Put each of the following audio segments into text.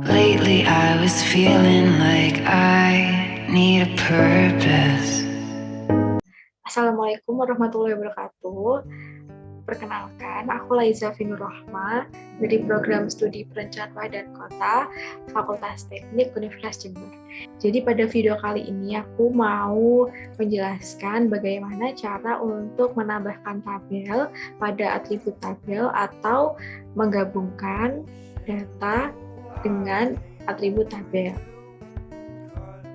Lately I was feeling like I need a purpose. Assalamualaikum warahmatullahi wabarakatuh. Perkenalkan, aku Laiza Finur Rahma dari Program Studi Perencanaan dan Kota Fakultas Teknik Universitas Jember. Jadi pada video kali ini aku mau menjelaskan bagaimana cara untuk menambahkan tabel pada atribut tabel atau menggabungkan data dengan atribut tabel.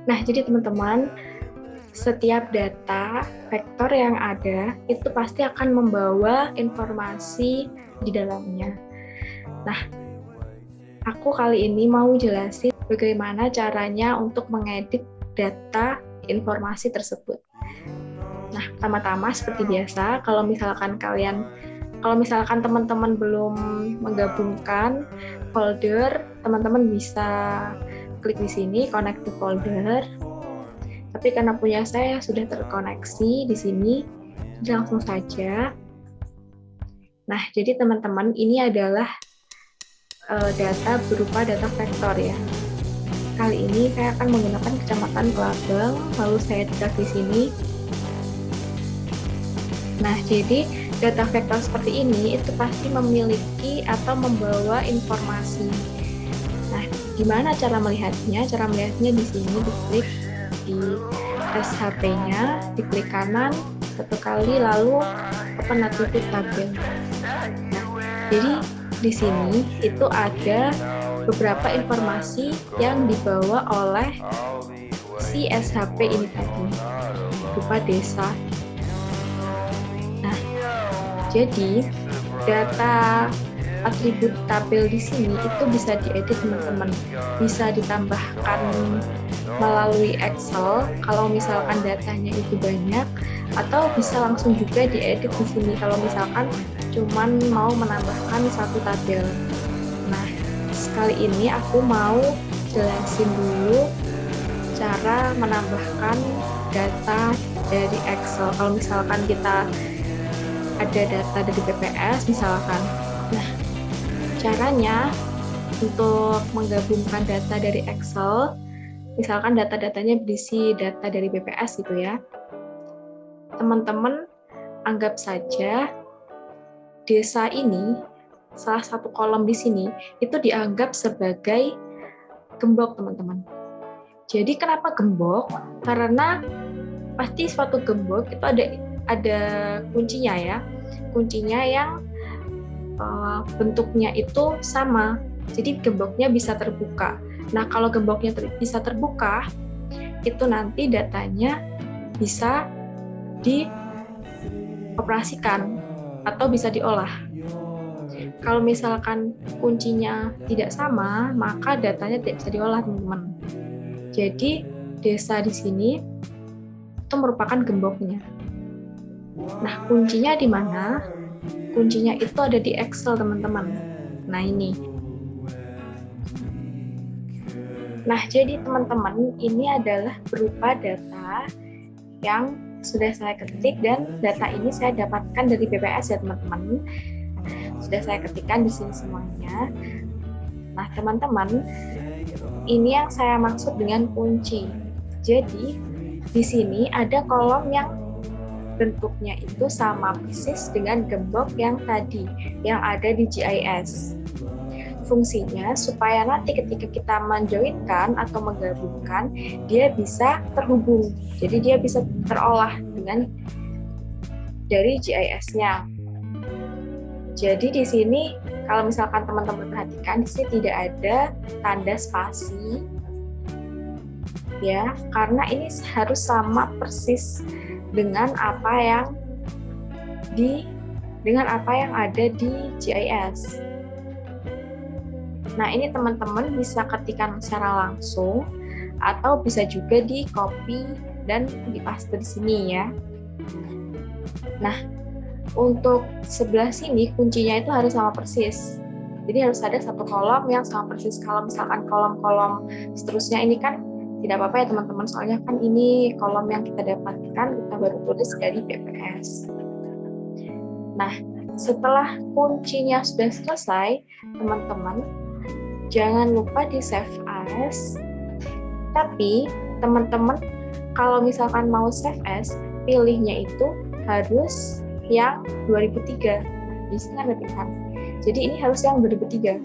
Nah, jadi teman-teman, setiap data vektor yang ada itu pasti akan membawa informasi di dalamnya. Nah, aku kali ini mau jelasin bagaimana caranya untuk mengedit data informasi tersebut. Nah, pertama-tama seperti biasa, kalau misalkan teman-teman belum menggabungkan folder, teman-teman bisa klik di sini, connect to folder. Tapi karena punya saya sudah terkoneksi di sini, langsung saja. Nah, jadi teman-teman, ini adalah data berupa data vektor ya. Kali ini saya akan menggunakan kecamatan Kelabang, lalu saya cek di sini. Nah, jadi data vektor seperti ini itu pasti memiliki atau membawa informasi. Nah, gimana cara melihatnya? Cara melihatnya di sini, diklik di SHP-nya, diklik kanan satu kali, lalu open atribut tabel. Nah, jadi di sini itu ada beberapa informasi yang dibawa oleh si SHP ini tadi, berupa desa. Nah, jadi data atribut tabel di sini itu bisa diedit teman-teman, bisa ditambahkan melalui Excel kalau misalkan datanya itu banyak, atau bisa langsung juga diedit di sini kalau misalkan cuman mau menambahkan satu tabel. Nah, sekali ini aku mau jelasin dulu cara menambahkan data dari Excel. Kalau misalkan kita ada data dari BPS misalkan. Nah, caranya untuk menggabungkan data dari Excel, misalkan data-datanya berisi data dari BPS gitu ya. Teman-teman anggap saja desa ini, salah satu kolom di sini, itu dianggap sebagai gembok, teman-teman. Jadi kenapa gembok? Karena pasti suatu gembok itu ada kuncinya ya. Kuncinya yang bentuknya itu sama. Jadi gemboknya bisa terbuka. Nah, kalau gemboknya bisa terbuka, itu nanti datanya bisa dioperasikan atau bisa diolah. Kalau misalkan kuncinya tidak sama, maka datanya tidak bisa diolah, teman-teman. Jadi, desa di sini itu merupakan gemboknya. Nah, kuncinya di mana? Kuncinya itu ada di Excel, teman-teman. Nah, ini. Nah, jadi teman-teman, ini adalah berupa data yang sudah saya ketik, dan data ini saya dapatkan dari BPS ya, teman-teman. Sudah saya ketikkan di sini semuanya. Nah, teman-teman, ini yang saya maksud dengan kunci. Jadi, di sini ada kolom yang bentuknya itu sama persis dengan gembok yang tadi, yang ada di GIS. Fungsinya supaya nanti ketika kita menjoinkan atau menggabungkan, dia bisa terhubung. Jadi dia bisa terolah dengan dari GIS-nya. Jadi di sini kalau misalkan teman-teman perhatikan, di sini tidak ada tanda spasi, ya, karena ini harus sama persis dengan apa yang ada di GIS. Nah, ini teman-teman bisa ketikkan secara langsung atau bisa juga di copy dan dipaste di sini ya. Nah, untuk sebelah sini kuncinya itu harus sama persis. Jadi harus ada satu kolom yang sama persis. Kalau misalkan kolom-kolom seterusnya ini kan tidak apa-apa ya teman-teman, soalnya kan ini kolom yang kita dapatkan, kita baru tulis dari BPS. Nah, setelah kuncinya sudah selesai, teman-teman, jangan lupa di save as. Tapi teman-teman kalau misalkan mau save as, pilihnya itu harus yang 2003. Di sini ada pilihan. Jadi ini harus yang 2003.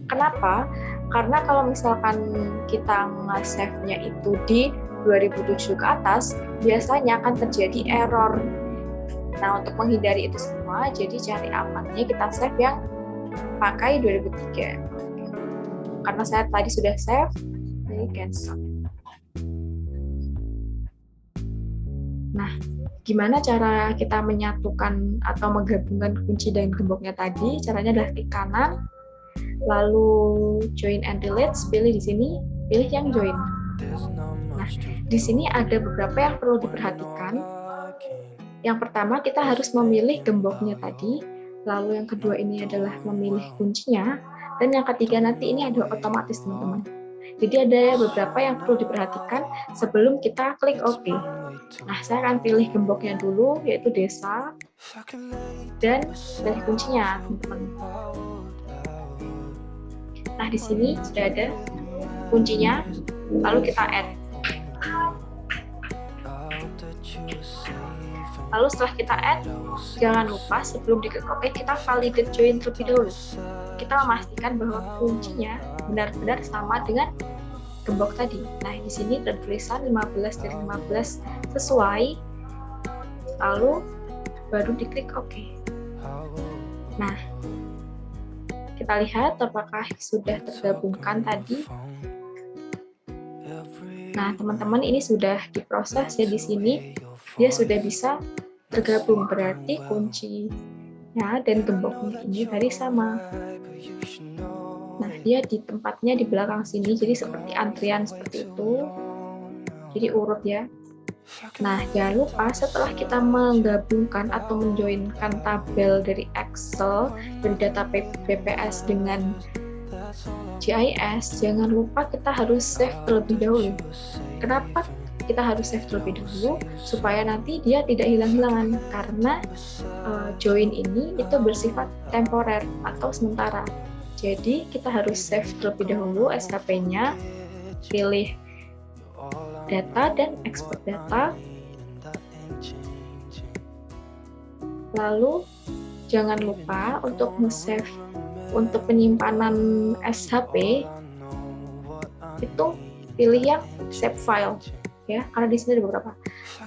Kenapa? Karena kalau misalkan kita nge-save-nya itu di 2007 ke atas, biasanya akan terjadi error. Nah, untuk menghindari itu semua, jadi cari amannya kita save yang pakai 2003. Karena saya tadi sudah save, jadi cancel. Nah, gimana cara kita menyatukan atau menggabungkan kunci dan gemboknya tadi? Caranya adalah klik kanan, lalu join and delete, pilih di sini, pilih yang join. Nah, di sini ada beberapa yang perlu diperhatikan. Yang pertama, kita harus memilih gemboknya tadi, lalu yang kedua ini adalah memilih kuncinya, dan yang ketiga nanti ini ada otomatis, teman-teman. Jadi ada beberapa yang perlu diperhatikan sebelum kita klik OK. Nah, saya akan pilih gemboknya dulu, yaitu desa, dan pilih kuncinya, teman-teman. Nah, di sini sudah ada kuncinya, lalu kita add. Lalu setelah kita add, jangan lupa sebelum diklik OK, kita validate join terlebih dahulu. Kita memastikan bahwa kuncinya benar-benar sama dengan gembok tadi. Nah, di sini ada tulisan 15 dari 15 sesuai, lalu baru diklik OK. Nah, kita lihat apakah sudah tergabungkan tadi. Nah, teman-teman, ini sudah diproses ya di sini. Dia sudah bisa tergabung, berarti kuncinya dan gemboknya ini tadi sama. Nah, dia di tempatnya di belakang sini, jadi seperti antrian seperti itu. Jadi urut ya. Nah, jangan lupa setelah kita menggabungkan atau menjoinkan tabel dari Excel, dari data BPS dengan GIS, jangan lupa kita harus save terlebih dahulu. Kenapa kita harus save terlebih dahulu? Supaya nanti dia tidak hilang-hilangan, karena join ini itu bersifat temporer atau sementara. Jadi kita harus save terlebih dahulu SHP-nya, pilih data dan export data. Lalu jangan lupa untuk nge-save untuk penyimpanan SHP itu pilih yang save file ya, karena di sini ada beberapa.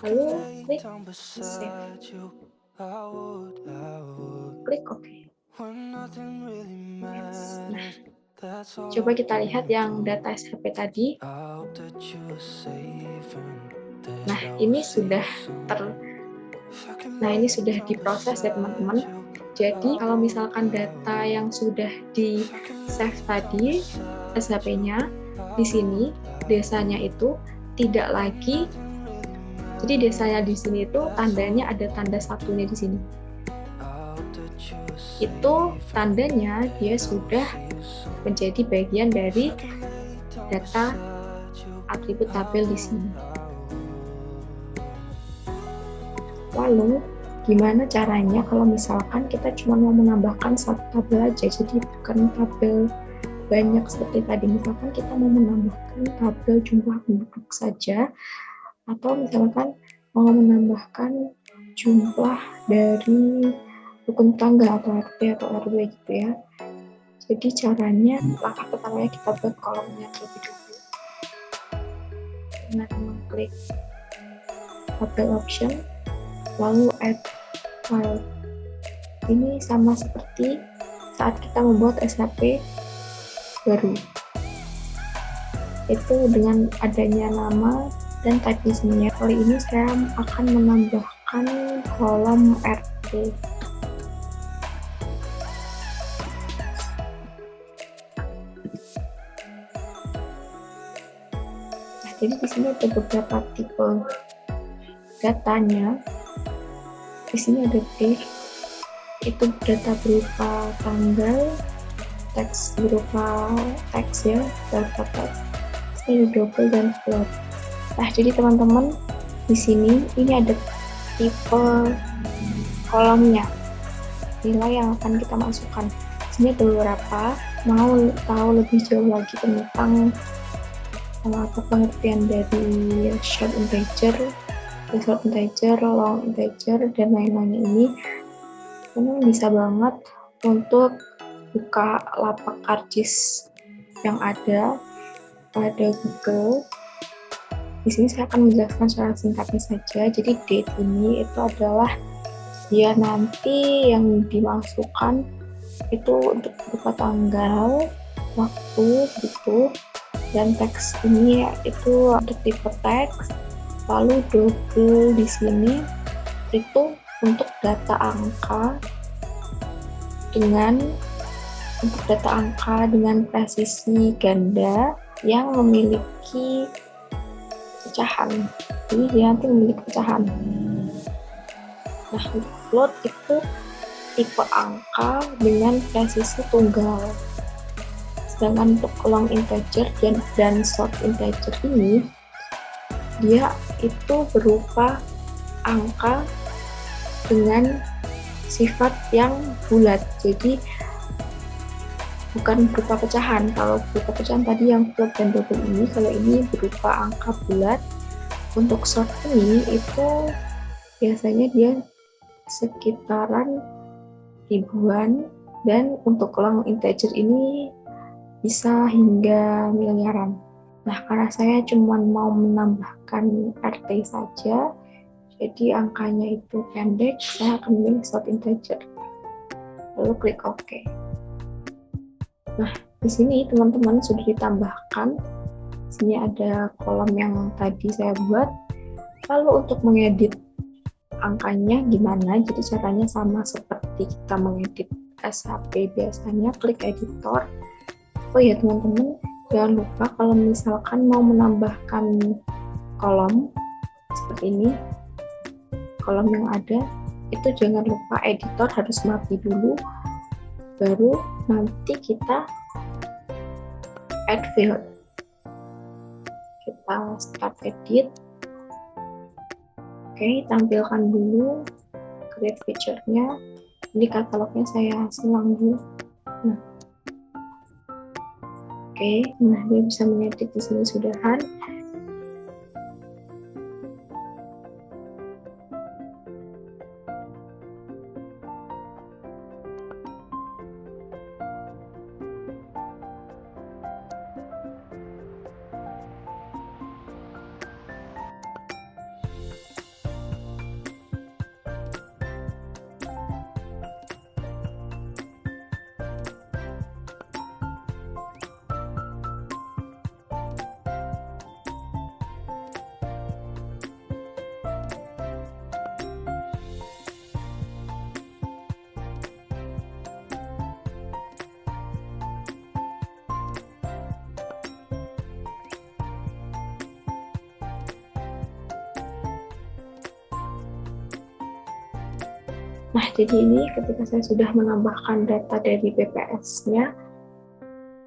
Lalu klik save. Klik OK. Nah, coba kita lihat yang data SHP tadi. Nah, ini sudah diproses ya, teman-teman. Jadi, kalau misalkan data yang sudah di-save tadi SHP-nya, di sini desanya itu tidak lagi. Jadi desanya di sini itu tandanya ada tanda satunya di sini. Itu tandanya dia sudah menjadi bagian dari data atribut tabel di sini. Lalu gimana caranya kalau misalkan kita cuma mau menambahkan satu tabel aja, jadi bukan tabel banyak seperti tadi. Misalkan kita mau menambahkan tabel jumlah penduduk saja, atau misalkan mau menambahkan jumlah dari rukun tetangga atau RT atau RW gitu ya. Jadi caranya, langkah pertamanya kita buat kolomnya terlebih dahulu. Dengan mengklik tabel option, lalu add file. Ini sama seperti saat kita membuat SHP baru. Itu dengan adanya nama dan type di sini. Kali ini saya akan menambahkan kolom RT. Nah, jadi di sini ada beberapa tipe datanya. Di sini ada D, itu data berupa tanggal, teks berupa teks ya, data teks. Ini double dan float. Nah, jadi teman-teman di sini ini ada tipe kolomnya, nilai yang akan kita masukkan. Ini beberapa. Mau tahu lebih jauh lagi tentang apa pengertian dari short integer, long integer, dan lain-lain ini bisa banget untuk buka lapak karcis yang ada pada Google. Di sini saya akan menjelaskan secara singkatnya saja. Jadi date ini itu adalah dia nanti yang dimasukkan itu untuk berupa tanggal, waktu gitu, dan teks ini itu untuk tipe teks. Lalu double di sini itu untuk data angka dengan presisi ganda yang memiliki pecahan. Jadi dia nanti memiliki pecahan. Nah, untuk float itu tipe angka dengan presisi tunggal. Sedangkan untuk long integer dan short integer ini dia itu berupa angka dengan sifat yang bulat. Jadi bukan berupa pecahan. Kalau berupa pecahan tadi yang float dan double ini, kalau ini berupa angka bulat. Untuk short ini itu biasanya dia sekitaran ribuan, dan untuk long integer ini bisa hingga miliaran. Nah, karena saya cuma mau menambahkan RT saja, jadi angkanya itu pendek, saya akan memilih short integer. Lalu klik OK. Nah, di sini teman-teman sudah ditambahkan. Di sini ada kolom yang tadi saya buat. Lalu untuk mengedit angkanya gimana? Jadi caranya sama seperti kita mengedit SHP biasanya, klik editor. Oh ya teman-teman, jangan lupa kalau misalkan mau menambahkan kolom seperti ini, kolom yang ada, itu jangan lupa editor harus mati dulu, baru nanti kita add field. Kita start edit. Oke, tampilkan dulu create feature-nya. Ini katalognya saya silang dulu. Nah, oke, nah dia bisa mengedit di sini sudahan. Nah, jadi ini ketika saya sudah menambahkan data dari BPS-nya,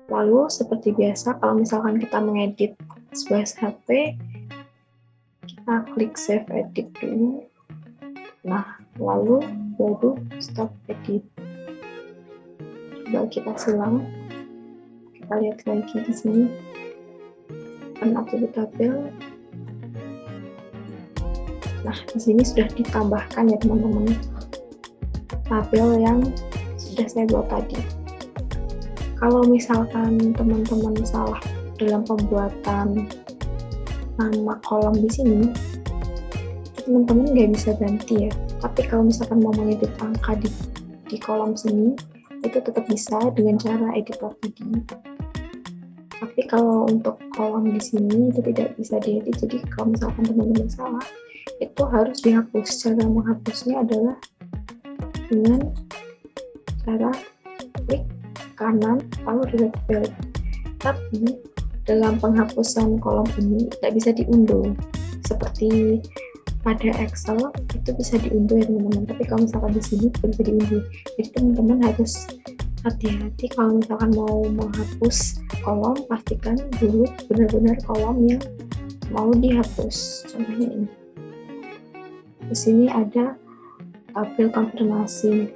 lalu seperti biasa, kalau misalkan kita mengedit sebuah SHP, kita klik save edit dulu. Nah, lalu baru stop edit. Coba kita silang. Kita lihat lagi di sini. Open attribute tabel. Nah, di sini sudah ditambahkan ya teman-teman, tabel yang sudah saya buat tadi. Kalau misalkan teman-teman salah dalam pembuatan nama kolom di sini, teman-teman nggak bisa ganti ya. Tapi kalau misalkan mau mengedit angka di kolom sini, itu tetap bisa dengan cara editor tadi. Tapi kalau untuk kolom di sini itu tidak bisa diedit. Jadi kalau misalkan teman-teman salah, itu harus dihapus. Cara menghapusnya adalah dengan cara klik kanan lalu delete field. Tapi dalam penghapusan kolom ini tidak bisa diunduh seperti pada Excel, itu bisa diunduh ya teman-teman, tapi kalau misalkan di sini tidak bisa diunduh. Jadi teman-teman harus hati-hati kalau misalkan mau menghapus kolom, pastikan dulu benar-benar kolom yang mau dihapus. Contohnya ini, di sini ada tabel konfirmasi.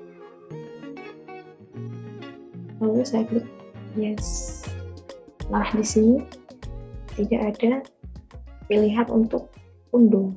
Lalu saya klik yes. Nah, di sini tidak ada pilihan untuk unduh.